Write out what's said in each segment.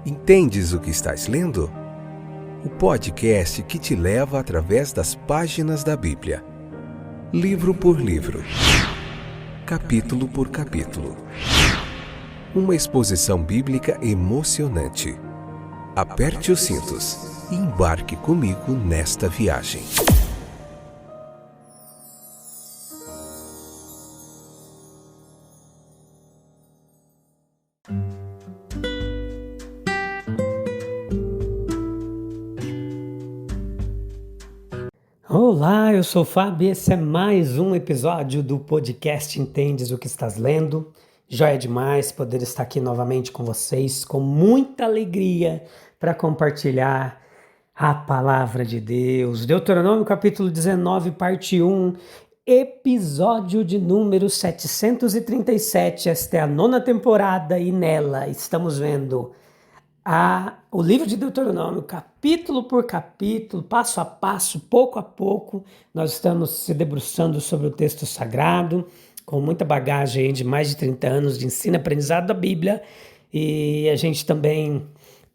Entendes o que estás lendo? O podcast que te leva através das páginas da Bíblia, livro por livro, capítulo por capítulo. Uma exposição bíblica emocionante. Aperte os cintos e embarque comigo nesta viagem. Olá, eu sou o Fábio e esse é mais um episódio do podcast Entendes o que estás lendo. Joia demais poder estar aqui novamente com vocês, com muita alegria para compartilhar a palavra de Deus. Deuteronômio capítulo 19, parte 1, episódio de número 737. Esta é a 9ª temporada e nela estamos vendo o livro de Deuteronômio, capítulo por capítulo, passo a passo, pouco a pouco, nós estamos se debruçando sobre o texto sagrado, com muita bagagem de mais de 30 anos de ensino e aprendizado da Bíblia, e a gente também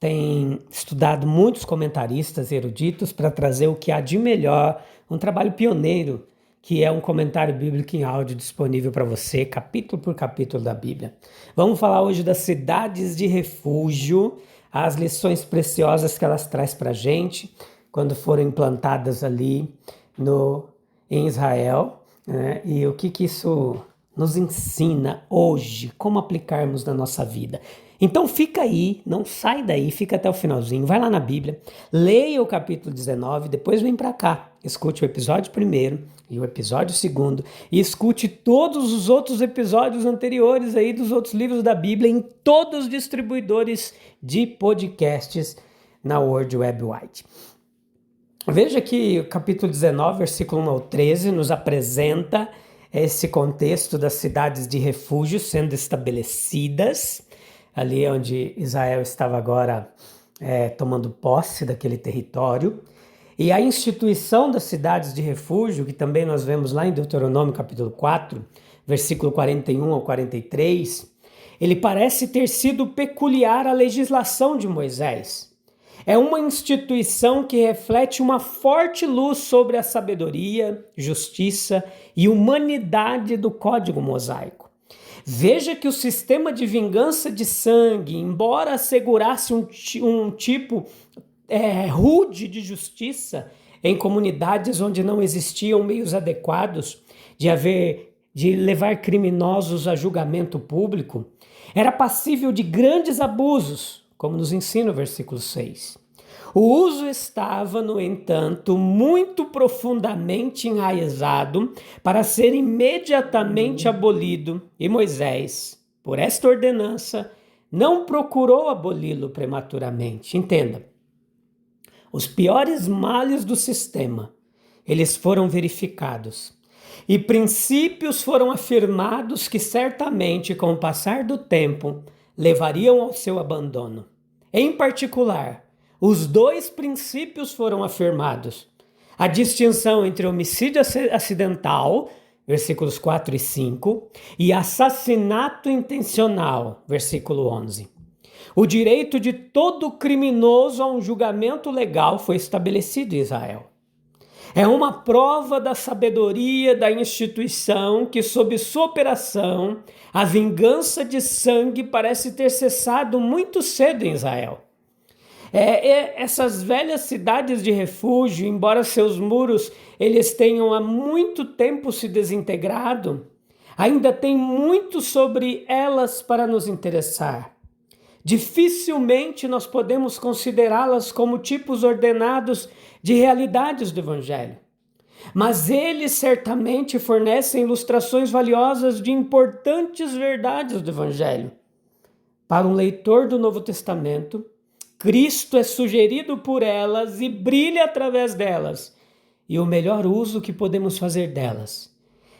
tem estudado muitos comentaristas eruditos para trazer o que há de melhor, um trabalho pioneiro, que é um comentário bíblico em áudio disponível para você, capítulo por capítulo da Bíblia. Vamos falar hoje das cidades de refúgio, as lições preciosas que elas trazem para a gente quando foram implantadas ali em Israel, né? E o que isso nos ensina hoje, como aplicarmos na nossa vida. Então fica aí, não sai daí, fica até o finalzinho, vai lá na Bíblia, leia o capítulo 19, depois vem para cá, escute o episódio 1º e o episódio 2º e escute todos os outros episódios anteriores aí dos outros livros da Bíblia em todos os distribuidores de podcasts na World Wide Wide. Veja que o capítulo 19, versículo 1 ao 13, nos apresenta esse contexto das cidades de refúgio sendo estabelecidas, ali onde Israel estava agora tomando posse daquele território. E a instituição das cidades de refúgio, que também nós vemos lá em Deuteronômio capítulo 4, versículo 41 ao 43, ele parece ter sido peculiar à legislação de Moisés. É uma instituição que reflete uma forte luz sobre a sabedoria, justiça e humanidade do Código Mosaico. Veja que o sistema de vingança de sangue, embora assegurasse um tipo rude de justiça em comunidades onde não existiam meios adequados de levar criminosos a julgamento público, era passível de grandes abusos, como nos ensina o versículo 6. O uso estava, no entanto, muito profundamente enraizado para ser imediatamente abolido, e Moisés, por esta ordenança, não procurou aboli-lo prematuramente. Entenda, os piores males do sistema, eles foram verificados, e princípios foram afirmados que certamente, com o passar do tempo, levariam ao seu abandono. Em particular, os 2 princípios foram afirmados: a distinção entre homicídio acidental, versículos 4 e 5, e assassinato intencional, versículo 11. O direito de todo criminoso a um julgamento legal foi estabelecido em Israel. É uma prova da sabedoria da instituição que, sob sua operação, a vingança de sangue parece ter cessado muito cedo em Israel. Essas velhas cidades de refúgio, embora seus muros eles tenham há muito tempo se desintegrado, ainda tem muito sobre elas para nos interessar. Dificilmente nós podemos considerá-las como tipos ordenados de realidades do Evangelho. Mas eles certamente fornecem ilustrações valiosas de importantes verdades do Evangelho. Para um leitor do Novo Testamento, Cristo é sugerido por elas e brilha através delas. E o melhor uso que podemos fazer delas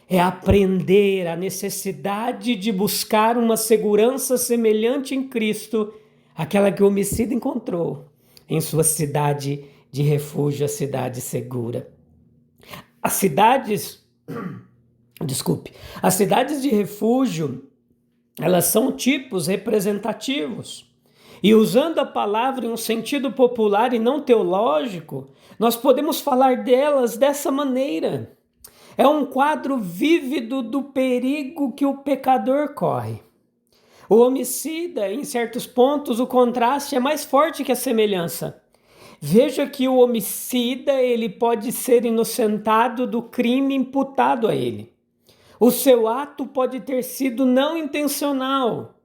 é aprender a necessidade de buscar uma segurança semelhante em Cristo, aquela que o homicida encontrou em sua cidade de refúgio, a cidade segura. As cidades de refúgio, elas são tipos representativos E usando a palavra em um sentido popular e não teológico, nós podemos falar delas dessa maneira. É um quadro vívido do perigo que o pecador corre. O homicida, em certos pontos, o contraste é mais forte que a semelhança. Veja que o homicida ele pode ser inocentado do crime imputado a ele. O seu ato pode ter sido não intencional.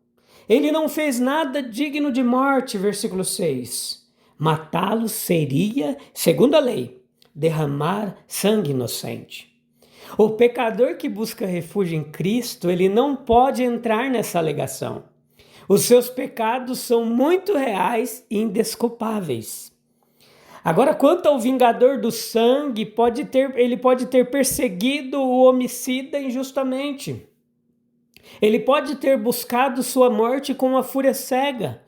Ele não fez nada digno de morte, versículo 6. Matá-lo seria, segundo a lei, derramar sangue inocente. O pecador que busca refúgio em Cristo, ele não pode entrar nessa alegação. Os seus pecados são muito reais e indesculpáveis. Agora, quanto ao vingador do sangue, ele pode ter perseguido o homicida injustamente. Ele pode ter buscado sua morte com uma fúria cega.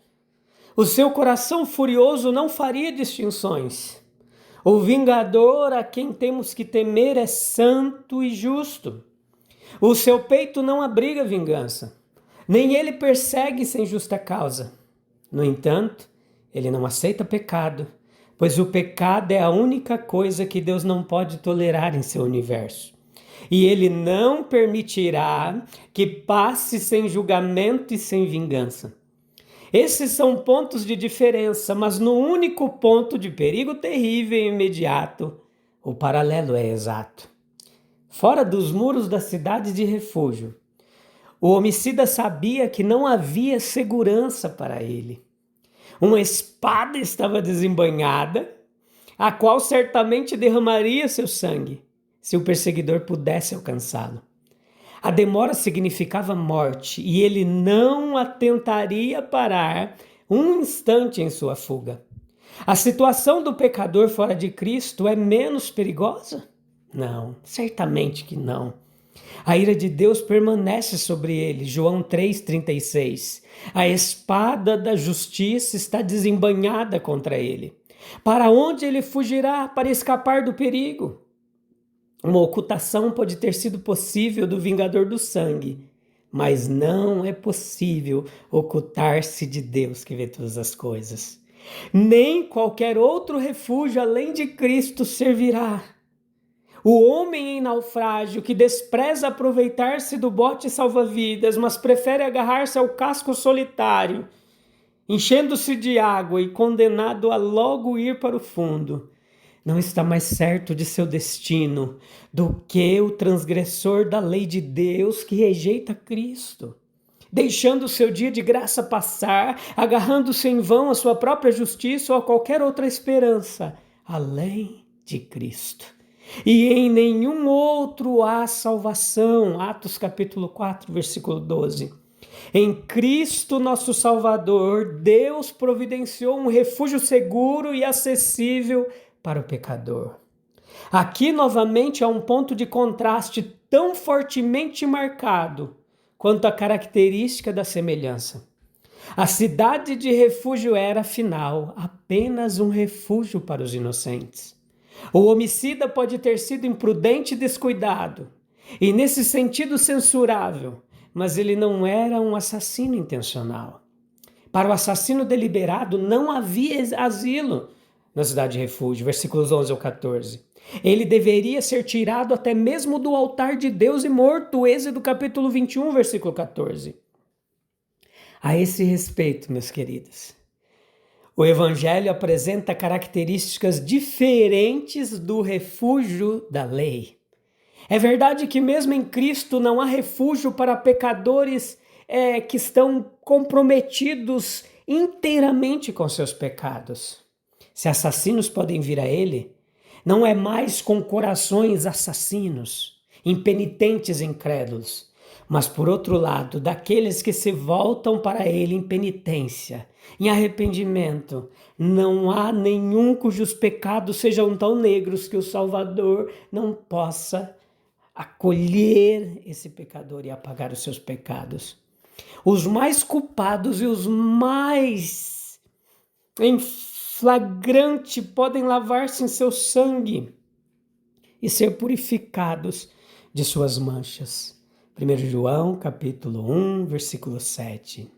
O seu coração furioso não faria distinções. O vingador a quem temos que temer é santo e justo. O seu peito não abriga vingança, nem ele persegue sem justa causa. No entanto, ele não aceita pecado, pois o pecado é a única coisa que Deus não pode tolerar em seu universo. E ele não permitirá que passe sem julgamento e sem vingança. Esses são pontos de diferença, mas no único ponto de perigo terrível e imediato, o paralelo é exato. Fora dos muros da cidade de refúgio, o homicida sabia que não havia segurança para ele. Uma espada estava desembainhada, a qual certamente derramaria seu sangue, se o perseguidor pudesse alcançá-lo. A demora significava morte e ele não a tentaria parar um instante em sua fuga. A situação do pecador fora de Cristo é menos perigosa? Não, certamente que não. A ira de Deus permanece sobre ele, João 3,36. A espada da justiça está desembainhada contra ele. Para onde ele fugirá para escapar do perigo? Uma ocultação pode ter sido possível do vingador do sangue, mas não é possível ocultar-se de Deus que vê todas as coisas. Nem qualquer outro refúgio além de Cristo servirá. O homem em naufrágio que despreza aproveitar-se do bote salva-vidas, mas prefere agarrar-se ao casco solitário, enchendo-se de água e condenado a logo ir para o fundo, não está mais certo de seu destino do que o transgressor da lei de Deus que rejeita Cristo, deixando o seu dia de graça passar, agarrando-se em vão à sua própria justiça ou a qualquer outra esperança, além de Cristo. E em nenhum outro há salvação. Atos capítulo 4, versículo 12. Em Cristo nosso Salvador, Deus providenciou um refúgio seguro e acessível para o pecador. Aqui novamente há um ponto de contraste tão fortemente marcado quanto a característica da semelhança. A cidade de refúgio era, afinal, apenas um refúgio para os inocentes. O homicida pode ter sido imprudente e descuidado, e nesse sentido censurável, mas ele não era um assassino intencional. Para o assassino deliberado não havia asilo na cidade de refúgio, versículos 11 ao 14. Ele deveria ser tirado até mesmo do altar de Deus e morto, Êxodo capítulo 21, versículo 14. A esse respeito, meus queridos, o Evangelho apresenta características diferentes do refúgio da lei. É verdade que mesmo em Cristo não há refúgio para pecadores que estão comprometidos inteiramente com seus pecados. Se assassinos podem vir a ele, não é mais com corações assassinos, impenitentes e incrédulos, mas por outro lado, daqueles que se voltam para ele em penitência, em arrependimento. Não há nenhum cujos pecados sejam tão negros que o Salvador não possa acolher esse pecador e apagar os seus pecados. Os mais culpados e os mais em flagrante podem lavar-se em seu sangue e ser purificados de suas manchas. 1 João capítulo 1, versículo 7.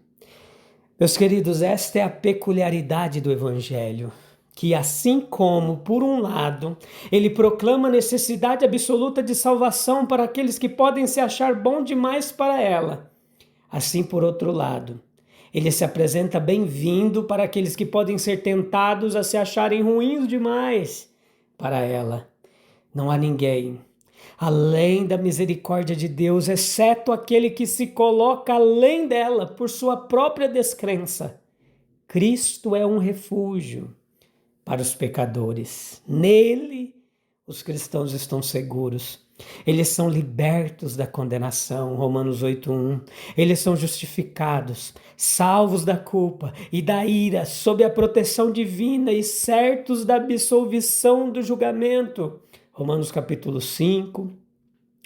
Meus queridos, esta é a peculiaridade do Evangelho, que assim como, por um lado, ele proclama a necessidade absoluta de salvação para aqueles que podem se achar bom demais para ela, assim, por outro lado, ele se apresenta bem-vindo para aqueles que podem ser tentados a se acharem ruins demais para ela. Não há ninguém além da misericórdia de Deus, exceto aquele que se coloca além dela por sua própria descrença. Cristo é um refúgio para os pecadores. Nele, os cristãos estão seguros. Eles são libertos da condenação, Romanos 8:1. Eles são justificados, salvos da culpa e da ira, sob a proteção divina e certos da absolvição do julgamento, Romanos capítulo 5,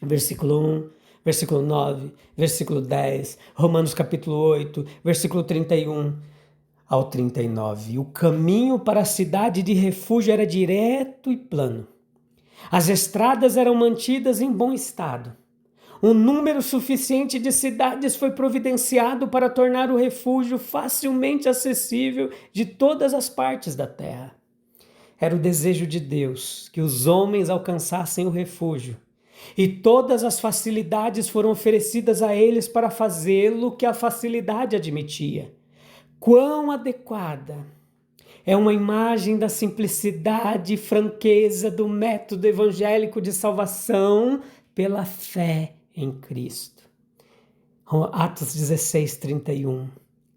versículo 1, versículo 9, versículo 10, Romanos capítulo 8, versículo 31 ao 39. O caminho para a cidade de refúgio era direto e plano. As estradas eram mantidas em bom estado. Um número suficiente de cidades foi providenciado para tornar o refúgio facilmente acessível de todas as partes da terra. Era o desejo de Deus que os homens alcançassem o refúgio, e todas as facilidades foram oferecidas a eles para fazê-lo que a facilidade admitia. Quão adequada é uma imagem da simplicidade e franqueza do método evangélico de salvação pela fé em Cristo. Atos 16:31.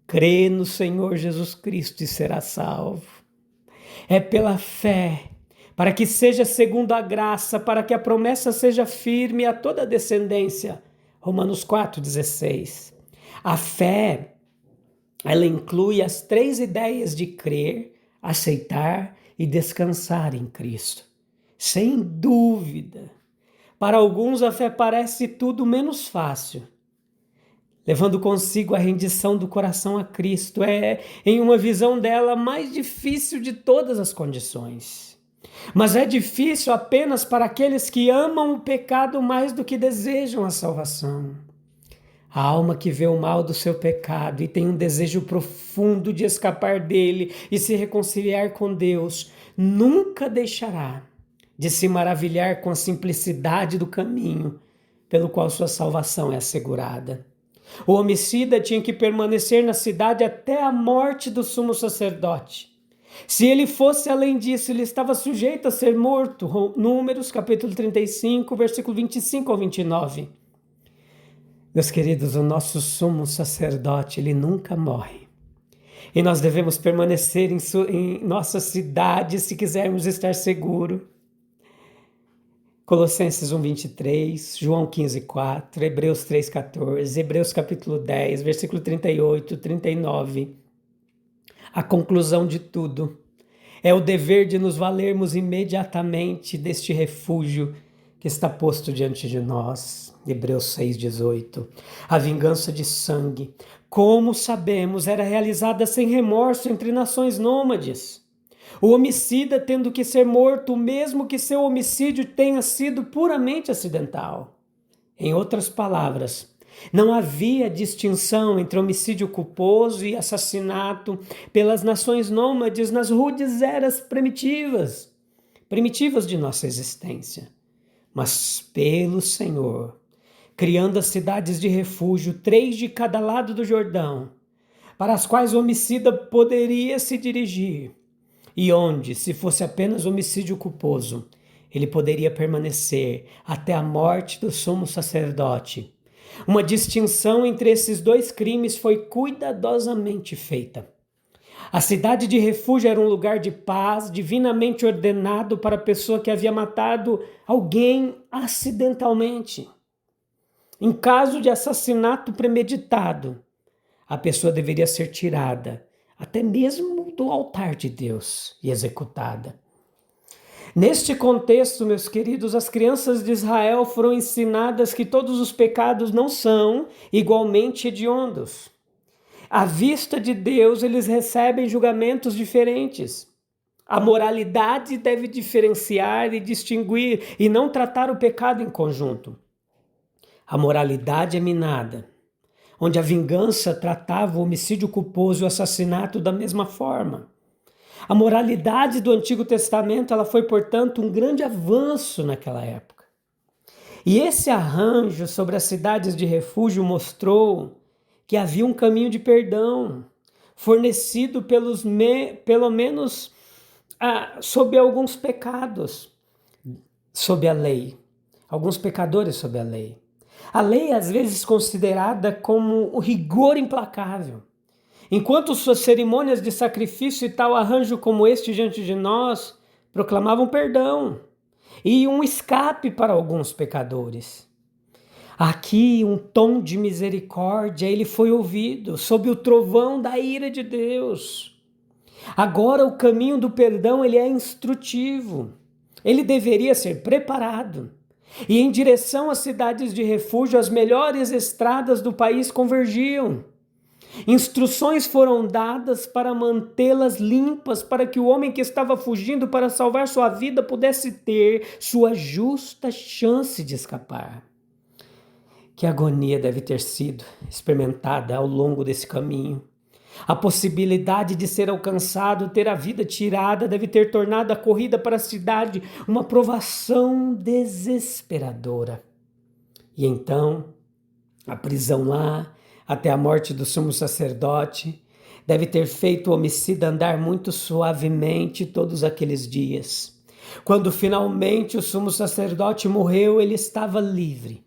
Crê no Senhor Jesus Cristo e será salvo. É pela fé, para que seja segundo a graça, para que a promessa seja firme a toda a descendência. Romanos 4:16. A fé, ela inclui as 3 ideias de crer, aceitar e descansar em Cristo. Sem dúvida, para alguns a fé parece tudo menos fácil, levando consigo a rendição do coração a Cristo. É, em uma visão dela, a mais difícil de todas as condições. Mas é difícil apenas para aqueles que amam o pecado mais do que desejam a salvação. A alma que vê o mal do seu pecado e tem um desejo profundo de escapar dele e se reconciliar com Deus, nunca deixará de se maravilhar com a simplicidade do caminho pelo qual sua salvação é assegurada. O homicida tinha que permanecer na cidade até a morte do sumo sacerdote. Se ele fosse além disso, ele estava sujeito a ser morto. Números capítulo 35, versículo 25 ao 29. Meus queridos, o nosso sumo sacerdote, ele nunca morre. E nós devemos permanecer em nossa cidade se quisermos estar seguros. Colossenses 1:23, João 15:4, Hebreus 3:14, Hebreus capítulo 10, versículo 38, 39. A conclusão de tudo é o dever de nos valermos imediatamente deste refúgio que está posto diante de nós. Hebreus 6:18. A vingança de sangue, como sabemos, era realizada sem remorso entre nações nômades. O homicida tendo que ser morto, mesmo que seu homicídio tenha sido puramente acidental. Em outras palavras, não havia distinção entre homicídio culposo e assassinato pelas nações nômades nas rudes eras primitivas de nossa existência. Mas pelo Senhor, criando as cidades de refúgio, 3 de cada lado do Jordão, para as quais o homicida poderia se dirigir, e onde, se fosse apenas homicídio culposo, ele poderia permanecer até a morte do sumo sacerdote. Uma distinção entre esses 2 crimes foi cuidadosamente feita. A cidade de refúgio era um lugar de paz divinamente ordenado para a pessoa que havia matado alguém acidentalmente. Em caso de assassinato premeditado, a pessoa deveria ser tirada, até mesmo do altar de Deus, e executada. Neste contexto, meus queridos, as crianças de Israel foram ensinadas que todos os pecados não são igualmente hediondos. À vista de Deus, eles recebem julgamentos diferentes. A moralidade deve diferenciar e distinguir e não tratar o pecado em conjunto. A moralidade é minada, onde a vingança tratava o homicídio culposo e o assassinato da mesma forma. A moralidade do Antigo Testamento ela foi, portanto, um grande avanço naquela época. E esse arranjo sobre as cidades de refúgio mostrou que havia um caminho de perdão, fornecido pelo menos sob alguns pecados, sob a lei. Alguns pecadores sob a lei. A lei, às vezes, considerada como o rigor implacável. Enquanto suas cerimônias de sacrifício e tal arranjo como este diante de nós proclamavam perdão e um escape para alguns pecadores. Aqui um tom de misericórdia, ele foi ouvido sob o trovão da ira de Deus. Agora o caminho do perdão ele é instrutivo, ele deveria ser preparado. E em direção às cidades de refúgio, as melhores estradas do país convergiam. Instruções foram dadas para mantê-las limpas, para que o homem que estava fugindo para salvar sua vida pudesse ter sua justa chance de escapar. Que agonia deve ter sido experimentada ao longo desse caminho. A possibilidade de ser alcançado, ter a vida tirada, deve ter tornado a corrida para a cidade uma provação desesperadora. E então, a prisão lá, até a morte do sumo sacerdote, deve ter feito o homicida andar muito suavemente todos aqueles dias. Quando finalmente o sumo sacerdote morreu, ele estava livre.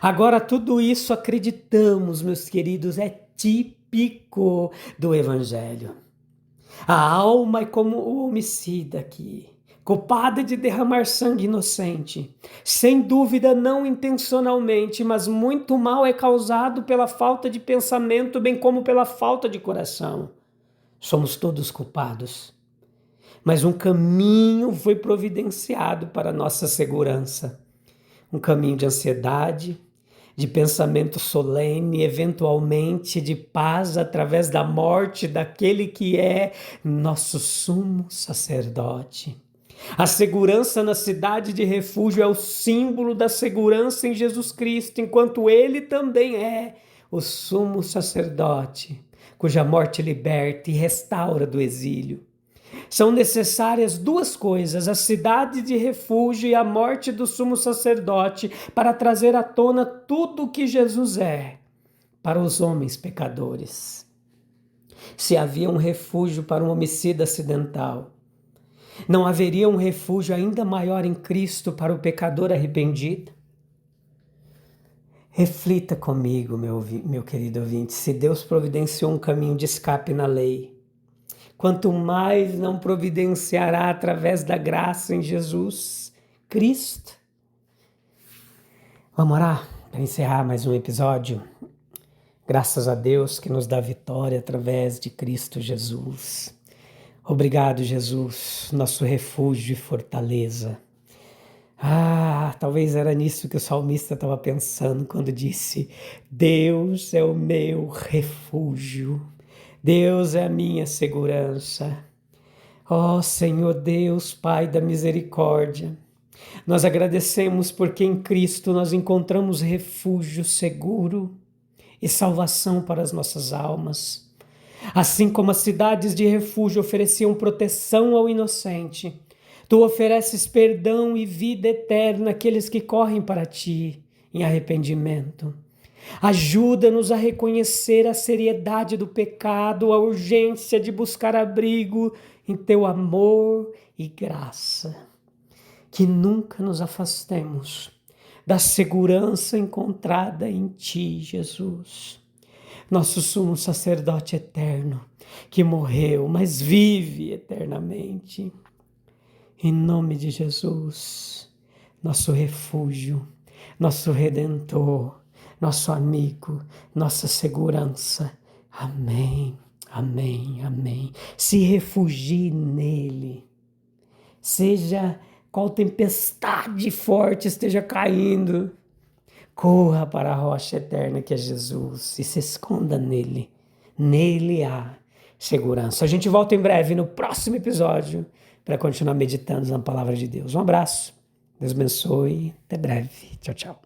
Agora tudo isso acreditamos, meus queridos, é típico do Evangelho. A alma é como o homicida aqui, culpada de derramar sangue inocente. Sem dúvida, não intencionalmente, mas muito mal é causado pela falta de pensamento, bem como pela falta de coração. Somos todos culpados. Mas um caminho foi providenciado para nossa segurança. Um caminho de ansiedade, de pensamento solene, eventualmente de paz através da morte daquele que é nosso sumo sacerdote. A segurança na cidade de refúgio é o símbolo da segurança em Jesus Cristo, enquanto ele também é o sumo sacerdote, cuja morte liberta e restaura do exílio. São necessárias duas coisas, a cidade de refúgio e a morte do sumo sacerdote, para trazer à tona tudo o que Jesus é para os homens pecadores. Se havia um refúgio para um homicida acidental, não haveria um refúgio ainda maior em Cristo para o pecador arrependido? Reflita comigo, meu querido ouvinte, se Deus providenciou um caminho de escape na lei, quanto mais não providenciará através da graça em Jesus Cristo. Vamos orar para encerrar mais um episódio. Graças a Deus que nos dá vitória através de Cristo Jesus. Obrigado, Jesus, nosso refúgio e fortaleza. Talvez era nisso que o salmista estava pensando quando disse: Deus é o meu refúgio. Deus é a minha segurança. Ó Senhor Deus, Pai da misericórdia, nós agradecemos porque em Cristo nós encontramos refúgio seguro e salvação para as nossas almas. Assim como as cidades de refúgio ofereciam proteção ao inocente, Tu ofereces perdão e vida eterna àqueles que correm para Ti em arrependimento. Ajuda-nos a reconhecer a seriedade do pecado, a urgência de buscar abrigo em Teu amor e graça. Que nunca nos afastemos da segurança encontrada em Ti, Jesus. Nosso sumo sacerdote eterno, que morreu, mas vive eternamente. Em nome de Jesus, nosso refúgio, nosso Redentor, nosso amigo, nossa segurança. Amém, amém, amém. Se refugie nele. Seja qual tempestade forte esteja caindo, corra para a rocha eterna que é Jesus e se esconda nele. Nele há segurança. A gente volta em breve no próximo episódio para continuar meditando na palavra de Deus. Um abraço, Deus abençoe, até breve. Tchau, tchau.